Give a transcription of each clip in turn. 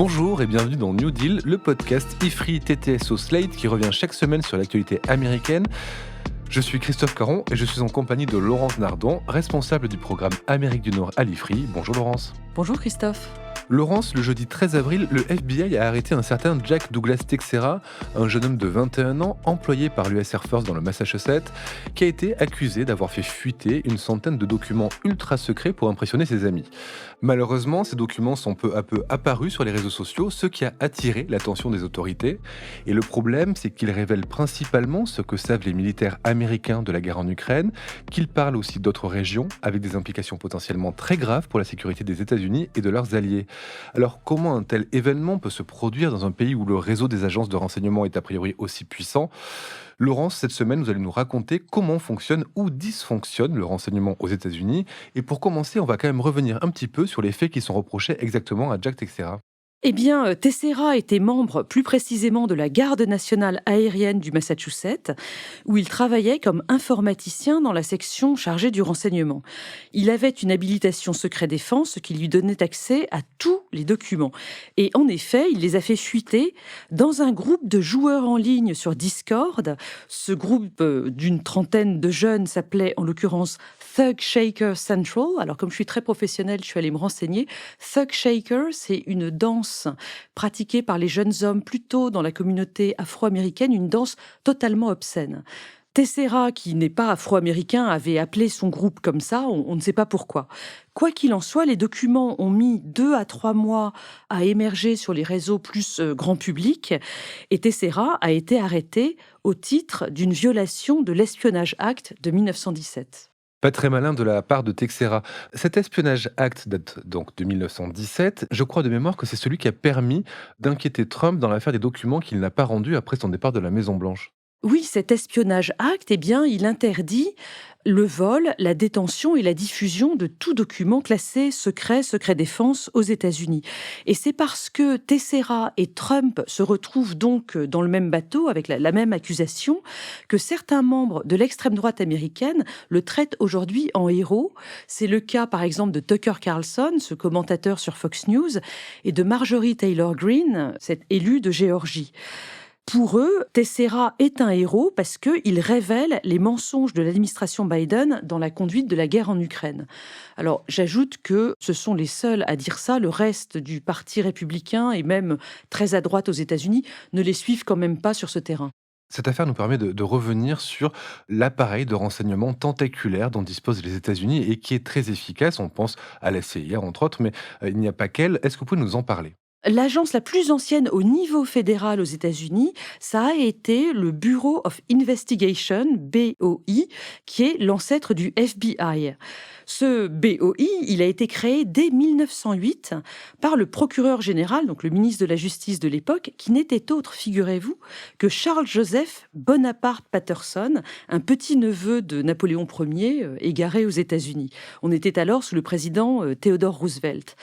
Bonjour et bienvenue dans New Deal, le podcast IFRI TTSO Slate qui revient chaque semaine sur l'actualité américaine. Je suis Christophe Caron et je suis en compagnie de Laurence Nardon, responsable du programme Amérique du Nord à l'IFRI. Bonjour Laurence. Bonjour Christophe. Laurence, le jeudi 13 avril, le FBI a arrêté un certain Jack Douglas Teixeira, un jeune homme de 21 ans, employé par l'US Air Force dans le Massachusetts, qui a été accusé d'avoir fait fuiter une centaine de documents ultra secrets pour impressionner ses amis. Malheureusement, ces documents sont peu à peu apparus sur les réseaux sociaux, ce qui a attiré l'attention des autorités. Et le problème, c'est qu'ils révèlent principalement ce que savent les militaires américains de la guerre en Ukraine, qu'ils parlent aussi d'autres régions, avec des implications potentiellement très graves pour la sécurité des États-Unis et de leurs alliés. Alors, comment un tel événement peut se produire dans un pays où le réseau des agences de renseignement est a priori aussi puissant ? Laurence, cette semaine, vous allez nous raconter comment fonctionne ou dysfonctionne le renseignement aux États-Unis. Et pour commencer, on va quand même revenir un petit peu sur les faits qui sont reprochés exactement à Jack Teixeira. Eh bien, Teixeira était membre plus précisément de la Garde nationale aérienne du Massachusetts, où il travaillait comme informaticien dans la section chargée du renseignement. Il avait une habilitation secret défense, ce qui lui donnait accès à tous les documents. Et en effet, il les a fait fuiter dans un groupe de joueurs en ligne sur Discord. Ce groupe d'une trentaine de jeunes s'appelait en l'occurrence Thug Shaker Central. Alors, comme je suis très professionnelle, je suis allée me renseigner. Thug Shaker, c'est une danse pratiquée par les jeunes hommes plutôt dans la communauté afro-américaine, une danse totalement obscène. Teixeira, qui n'est pas afro-américain, avait appelé son groupe comme ça, on ne sait pas pourquoi. Quoi qu'il en soit, les documents ont mis 2 à 3 mois à émerger sur les réseaux plus grand public, et Teixeira a été arrêté au titre d'une violation de l'Espionnage Act de 1917. Pas très malin de la part de Teixeira. Cet espionnage Act date donc de 1917. Je crois de mémoire que c'est celui qui a permis d'inquiéter Trump dans l'affaire des documents qu'il n'a pas rendus après son départ de la Maison-Blanche. Oui, cet espionnage Act, eh bien, il interdit le vol, la détention et la diffusion de tout document classé secret défense aux États-Unis. Et c'est parce que Teixeira et Trump se retrouvent donc dans le même bateau avec la même accusation que certains membres de l'extrême droite américaine le traitent aujourd'hui en héros. C'est le cas par exemple de Tucker Carlson, ce commentateur sur Fox News, et de Marjorie Taylor Greene, cette élue de Géorgie. Pour eux, Teixeira est un héros parce qu'il révèle les mensonges de l'administration Biden dans la conduite de la guerre en Ukraine. Alors, j'ajoute que ce sont les seuls à dire ça. Le reste du parti républicain et même très à droite aux États-Unis ne les suivent quand même pas sur ce terrain. Cette affaire nous permet de revenir sur l'appareil de renseignement tentaculaire dont disposent les États-Unis et qui est très efficace. On pense à la CIA, entre autres, mais il n'y a pas qu'elle. Est-ce que vous pouvez nous en parler ? L'agence la plus ancienne au niveau fédéral aux États-Unis, ça a été le Bureau of Investigation, BOI, qui est l'ancêtre du FBI. Ce BOI, il a été créé dès 1908 par le procureur général, donc le ministre de la Justice de l'époque, qui n'était autre, figurez-vous, que Charles-Joseph Bonaparte Patterson, un petit-neveu de Napoléon Ier, égaré aux États-Unis. On était alors sous le président Theodore Roosevelt.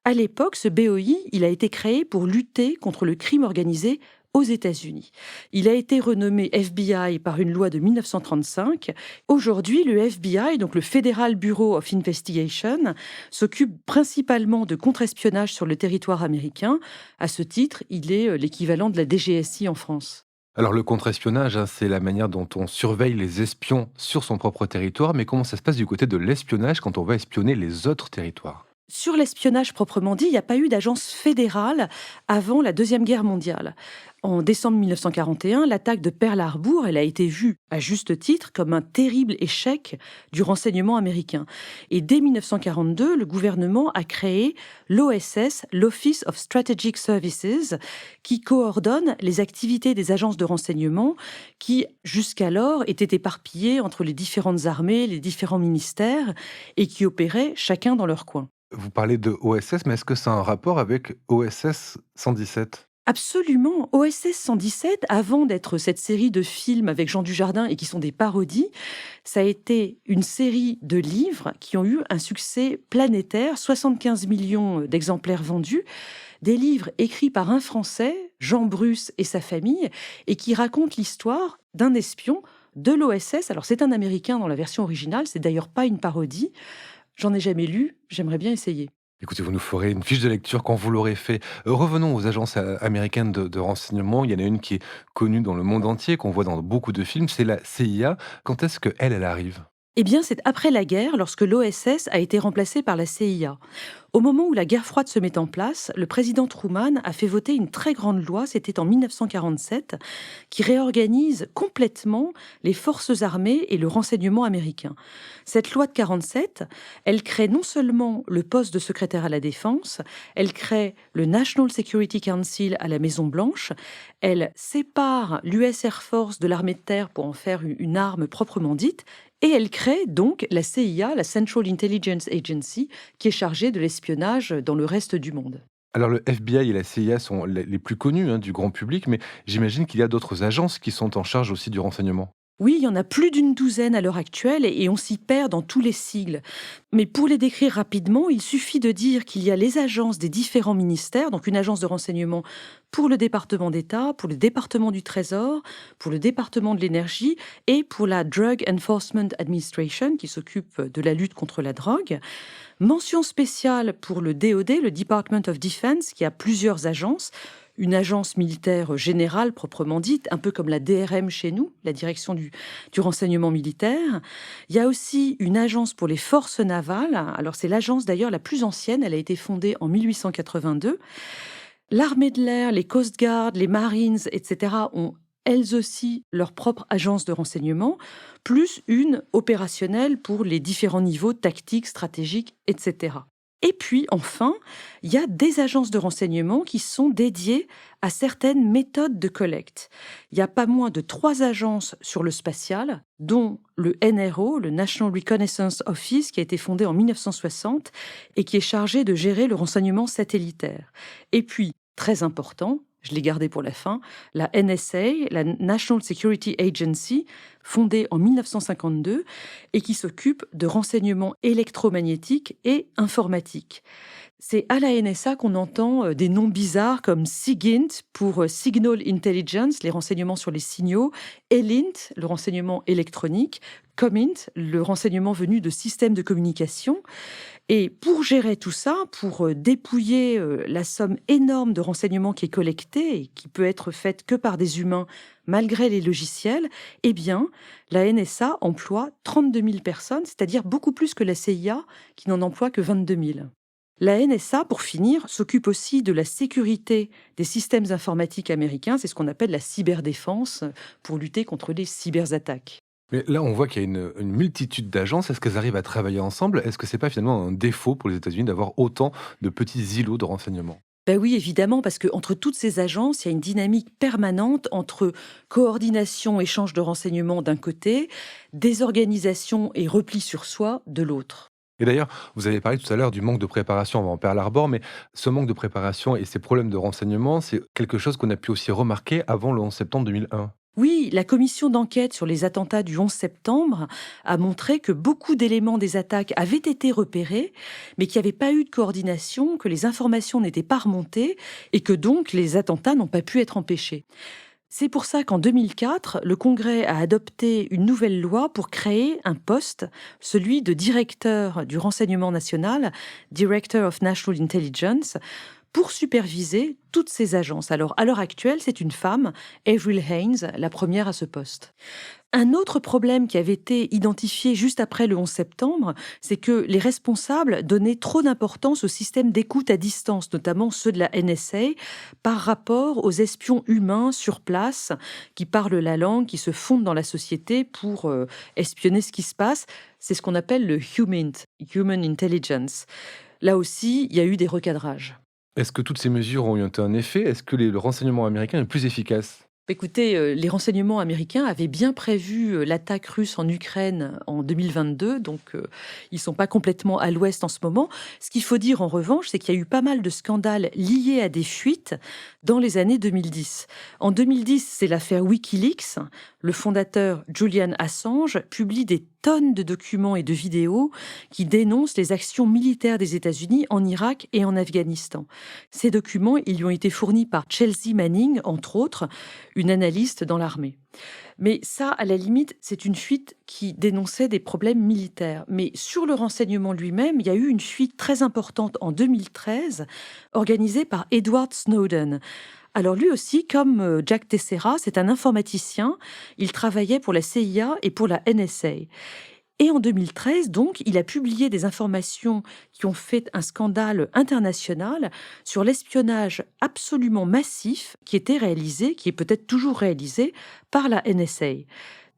À l'époque, ce BOI, il a été créé pour lutter contre le crime organisé aux États-Unis. Il a été renommé FBI par une loi de 1935. Aujourd'hui, le FBI, donc le Federal Bureau of Investigation, s'occupe principalement de contre-espionnage sur le territoire américain. À ce titre, il est l'équivalent de la DGSI en France. Alors le contre-espionnage, c'est la manière dont on surveille les espions sur son propre territoire, mais comment ça se passe du côté de l'espionnage quand on va espionner les autres territoires ? Sur l'espionnage proprement dit, il n'y a pas eu d'agence fédérale avant la Deuxième Guerre mondiale. En décembre 1941, l'attaque de Pearl Harbor, elle a été vue, à juste titre, comme un terrible échec du renseignement américain. Et dès 1942, le gouvernement a créé l'OSS, l'Office of Strategic Services, qui coordonne les activités des agences de renseignement qui, jusqu'alors, étaient éparpillées entre les différentes armées, les différents ministères, et qui opéraient chacun dans leur coin. Vous parlez de OSS, mais est-ce que ça a un rapport avec OSS 117 ? Absolument. OSS 117, avant d'être cette série de films avec Jean Dujardin et qui sont des parodies, ça a été une série de livres qui ont eu un succès planétaire, 75 millions d'exemplaires vendus, des livres écrits par un Français, Jean Bruce et sa famille, et qui racontent l'histoire d'un espion de l'OSS. Alors c'est un Américain dans la version originale, c'est d'ailleurs pas une parodie. J'en ai jamais lu, j'aimerais bien essayer. Écoutez, vous nous ferez une fiche de lecture quand vous l'aurez fait. Revenons aux agences américaines de renseignement. Il y en a une qui est connue dans le monde entier, qu'on voit dans beaucoup de films, c'est la CIA. Quand est-ce qu'elle, elle arrive? Eh bien, c'est après la guerre, lorsque l'OSS a été remplacée par la CIA. Au moment où la guerre froide se met en place, le président Truman a fait voter une très grande loi, c'était en 1947, qui réorganise complètement les forces armées et le renseignement américain. Cette loi de 47, elle crée non seulement le poste de secrétaire à la défense, elle crée le National Security Council à la Maison-Blanche, elle sépare l'US Air Force de l'armée de terre pour en faire une arme proprement dite, et elle crée donc la CIA, la Central Intelligence Agency, qui est chargée de l'espionnage dans le reste du monde. Alors le FBI et la CIA sont les plus connus du grand public, mais j'imagine qu'il y a d'autres agences qui sont en charge aussi du renseignement. Oui, il y en a plus d'une douzaine à l'heure actuelle et on s'y perd dans tous les sigles. Mais pour les décrire rapidement, il suffit de dire qu'il y a les agences des différents ministères, donc une agence de renseignement pour le département d'État, pour le département du Trésor, pour le département de l'énergie et pour la Drug Enforcement Administration qui s'occupe de la lutte contre la drogue. Mention spéciale pour le DoD, le Department of Defense, qui a plusieurs agences. Une agence militaire générale proprement dite, un peu comme la DRM chez nous, la direction du renseignement militaire. Il y a aussi une agence pour les forces navales. Alors c'est l'agence d'ailleurs la plus ancienne, elle a été fondée en 1882. L'armée de l'air, les Coast Guard, les Marines, etc. ont elles aussi leur propre agence de renseignement, plus une opérationnelle pour les différents niveaux tactiques, stratégiques, etc. Et puis, enfin, il y a des agences de renseignement qui sont dédiées à certaines méthodes de collecte. Il y a pas moins de 3 agences sur le spatial, dont le NRO, le National Reconnaissance Office, qui a été fondé en 1960 et qui est chargé de gérer le renseignement satellitaire. Et puis, très important, je l'ai gardé pour la fin, la NSA, la National Security Agency, fondée en 1952 et qui s'occupe de renseignements électromagnétiques et informatiques. C'est à la NSA qu'on entend des noms bizarres comme SIGINT pour Signal Intelligence, les renseignements sur les signaux, ELINT, le renseignement électronique, COMINT, le renseignement venu de systèmes de communication. Et pour gérer tout ça, pour dépouiller la somme énorme de renseignements qui est collectée et qui peut être faite que par des humains malgré les logiciels, eh bien, la NSA emploie 32 000 personnes, c'est-à-dire beaucoup plus que la CIA qui n'en emploie que 22 000. La NSA, pour finir, s'occupe aussi de la sécurité des systèmes informatiques américains, c'est ce qu'on appelle la cyberdéfense, pour lutter contre les cyberattaques. Mais là, on voit qu'il y a une multitude d'agences. Est-ce qu'elles arrivent à travailler ensemble? Est-ce que c'est pas finalement un défaut pour les États-Unis d'avoir autant de petits îlots de renseignement? Ben oui, évidemment, parce qu'entre toutes ces agences, il y a une dynamique permanente entre coordination, échange de renseignements d'un côté, désorganisation et repli sur soi de l'autre. Et d'ailleurs, vous avez parlé tout à l'heure du manque de préparation avant Pearl Harbor, mais ce manque de préparation et ces problèmes de renseignement, c'est quelque chose qu'on a pu aussi remarquer avant le 11 septembre 2001. Oui, la commission d'enquête sur les attentats du 11 septembre a montré que beaucoup d'éléments des attaques avaient été repérés, mais qu'il n'y avait pas eu de coordination, que les informations n'étaient pas remontées et que donc les attentats n'ont pas pu être empêchés. C'est pour ça qu'en 2004, le Congrès a adopté une nouvelle loi pour créer un poste, celui de directeur du renseignement national, Director of National Intelligence, pour superviser toutes ces agences. Alors, à l'heure actuelle, c'est une femme, Avril Haines, la première à ce poste. Un autre problème qui avait été identifié juste après le 11 septembre, c'est que les responsables donnaient trop d'importance aux systèmes d'écoute à distance, notamment ceux de la NSA, par rapport aux espions humains sur place qui parlent la langue, qui se fondent dans la société pour espionner ce qui se passe. C'est ce qu'on appelle le Human Intelligence. Là aussi, il y a eu des recadrages. Est-ce que toutes ces mesures ont eu un effet? Est-ce que le renseignement américain est plus efficace? Écoutez, les renseignements américains avaient bien prévu l'attaque russe en Ukraine en 2022, donc ils ne sont pas complètement à l'ouest en ce moment. Ce qu'il faut dire en revanche, c'est qu'il y a eu pas mal de scandales liés à des fuites dans les années 2010. En 2010, c'est l'affaire Wikileaks. Le fondateur Julian Assange publie des tonnes de documents et de vidéos qui dénoncent les actions militaires des États-Unis en Irak et en Afghanistan. Ces documents, ils lui ont été fournis par Chelsea Manning, entre autres, une analyste dans l'armée. Mais ça, à la limite, c'est une fuite qui dénonçait des problèmes militaires. Mais sur le renseignement lui-même, il y a eu une fuite très importante en 2013, organisée par Edward Snowden. Alors lui aussi, comme Jack Teixeira, c'est un informaticien. Il travaillait pour la CIA et pour la NSA. Et en 2013, donc, il a publié des informations qui ont fait un scandale international sur l'espionnage absolument massif qui était réalisé, qui est peut-être toujours réalisé, par la NSA.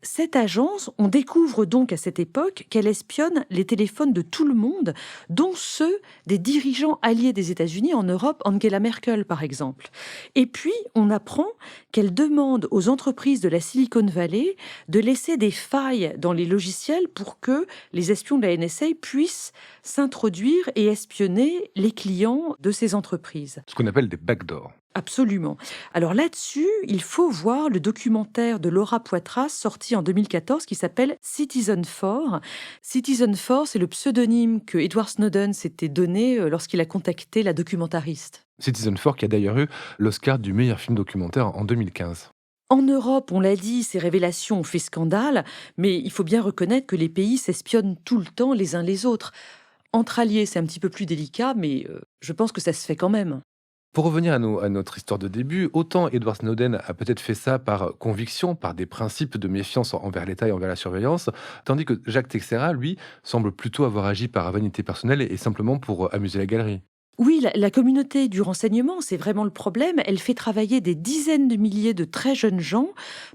Cette agence, on découvre donc à cette époque qu'elle espionne les téléphones de tout le monde, dont ceux des dirigeants alliés des États-Unis en Europe, Angela Merkel par exemple. Et puis, on apprend qu'elle demande aux entreprises de la Silicon Valley de laisser des failles dans les logiciels pour que les espions de la NSA puissent s'introduire et espionner les clients de ces entreprises. Ce qu'on appelle des backdoors. Absolument. Alors là-dessus, il faut voir le documentaire de Laura Poitras sorti en 2014 qui s'appelle Citizen4. Citizen4, c'est le pseudonyme que Edward Snowden s'était donné lorsqu'il a contacté la documentariste. Citizen4 qui a d'ailleurs eu l'Oscar du meilleur film documentaire en 2015. En Europe, on l'a dit, ces révélations ont fait scandale, mais il faut bien reconnaître que les pays s'espionnent tout le temps les uns les autres. Entre alliés, c'est un petit peu plus délicat, mais je pense que ça se fait quand même. Pour revenir à notre histoire de début, autant Edward Snowden a peut-être fait ça par conviction, par des principes de méfiance envers l'État et envers la surveillance, tandis que Jack Teixeira, lui, semble plutôt avoir agi par vanité personnelle et simplement pour amuser la galerie. Oui, la communauté du renseignement, c'est vraiment le problème. Elle fait travailler des dizaines de milliers de très jeunes gens.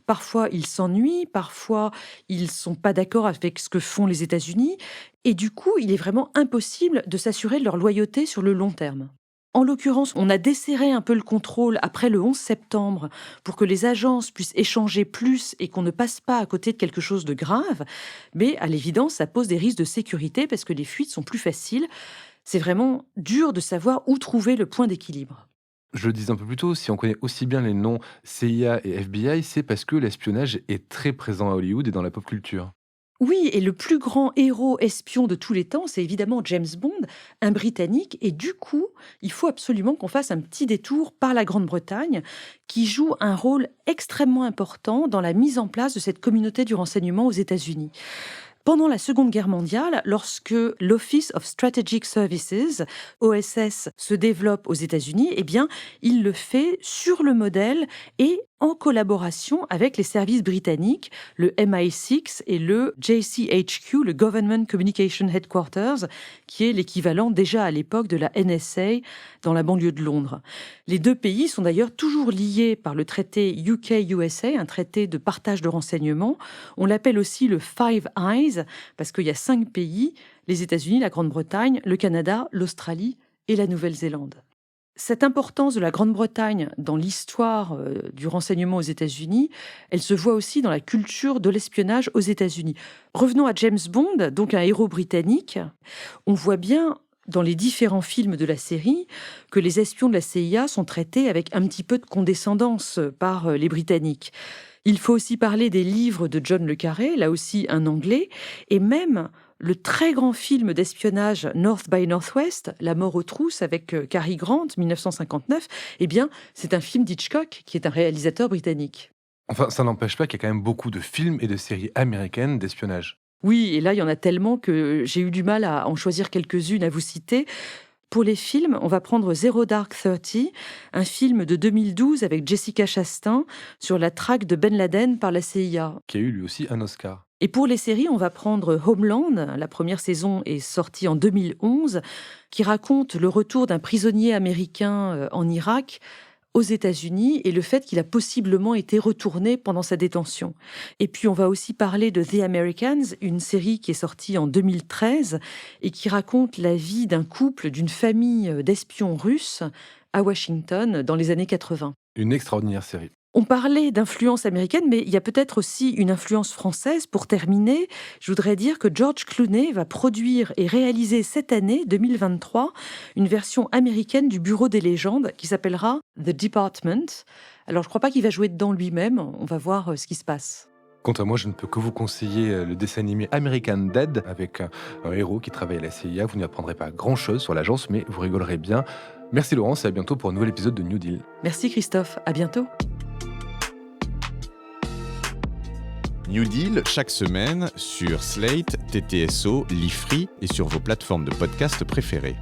Parfois, ils s'ennuient, parfois, ils ne sont pas d'accord avec ce que font les États-Unis. Et du coup, il est vraiment impossible de s'assurer de leur loyauté sur le long terme. En l'occurrence, on a desserré un peu le contrôle après le 11 septembre pour que les agences puissent échanger plus et qu'on ne passe pas à côté de quelque chose de grave. Mais à l'évidence, ça pose des risques de sécurité parce que les fuites sont plus faciles. C'est vraiment dur de savoir où trouver le point d'équilibre. Je le disais un peu plus tôt, si on connaît aussi bien les noms CIA et FBI, c'est parce que l'espionnage est très présent à Hollywood et dans la pop culture. Oui, et le plus grand héros espion de tous les temps, c'est évidemment James Bond, un Britannique. Et du coup, il faut absolument qu'on fasse un petit détour par la Grande-Bretagne, qui joue un rôle extrêmement important dans la mise en place de cette communauté du renseignement aux États-Unis. Pendant la Seconde Guerre mondiale, lorsque l'Office of Strategic Services, OSS, se développe aux États-Unis, eh bien, il le fait sur le modèle et en collaboration avec les services britanniques, le MI6 et le JCHQ, le Government Communication Headquarters, qui est l'équivalent déjà à l'époque de la NSA dans la banlieue de Londres. Les deux pays sont d'ailleurs toujours liés par le traité UK-USA, un traité de partage de renseignements. On l'appelle aussi le Five Eyes, parce qu'il y a 5 pays, les États-Unis, la Grande-Bretagne, le Canada, l'Australie et la Nouvelle-Zélande. Cette importance de la Grande-Bretagne dans l'histoire du renseignement aux États-Unis, elle se voit aussi dans la culture de l'espionnage aux États-Unis. Revenons à James Bond, donc un héros britannique. On voit bien dans les différents films de la série que les espions de la CIA sont traités avec un petit peu de condescendance par les Britanniques. Il faut aussi parler des livres de John le Carré, là aussi un Anglais, et même le très grand film d'espionnage North by Northwest, La mort aux trousses avec Cary Grant, 1959, eh bien, c'est un film d'Hitchcock, qui est un réalisateur britannique. Enfin, ça n'empêche pas qu'il y a quand même beaucoup de films et de séries américaines d'espionnage. Oui, et là, il y en a tellement que j'ai eu du mal à en choisir quelques-unes à vous citer. Pour les films, on va prendre Zero Dark Thirty, un film de 2012 avec Jessica Chastain sur la traque de Ben Laden par la CIA. Qui a eu lui aussi un Oscar. Et pour les séries, on va prendre Homeland, la première saison est sortie en 2011, qui raconte le retour d'un prisonnier américain en Irak aux États-Unis et le fait qu'il a possiblement été retourné pendant sa détention. Et puis on va aussi parler de The Americans, une série qui est sortie en 2013 et qui raconte la vie d'un couple, d'une famille d'espions russes à Washington dans les années 80. Une extraordinaire série. On parlait d'influence américaine, mais il y a peut-être aussi une influence française. Pour terminer, je voudrais dire que George Clooney va produire et réaliser cette année, 2023, une version américaine du Bureau des légendes qui s'appellera The Department. Alors, je ne crois pas qu'il va jouer dedans lui-même. On va voir ce qui se passe. Quant à moi, je ne peux que vous conseiller le dessin animé American Dad avec un héros qui travaille à la CIA. Vous n'y apprendrez pas grand-chose sur l'agence, mais vous rigolerez bien. Merci Laurence et à bientôt pour un nouvel épisode de New Deal. Merci Christophe, à bientôt. New Deal, chaque semaine sur Slate, TTSO, Lifree et sur vos plateformes de podcast préférées.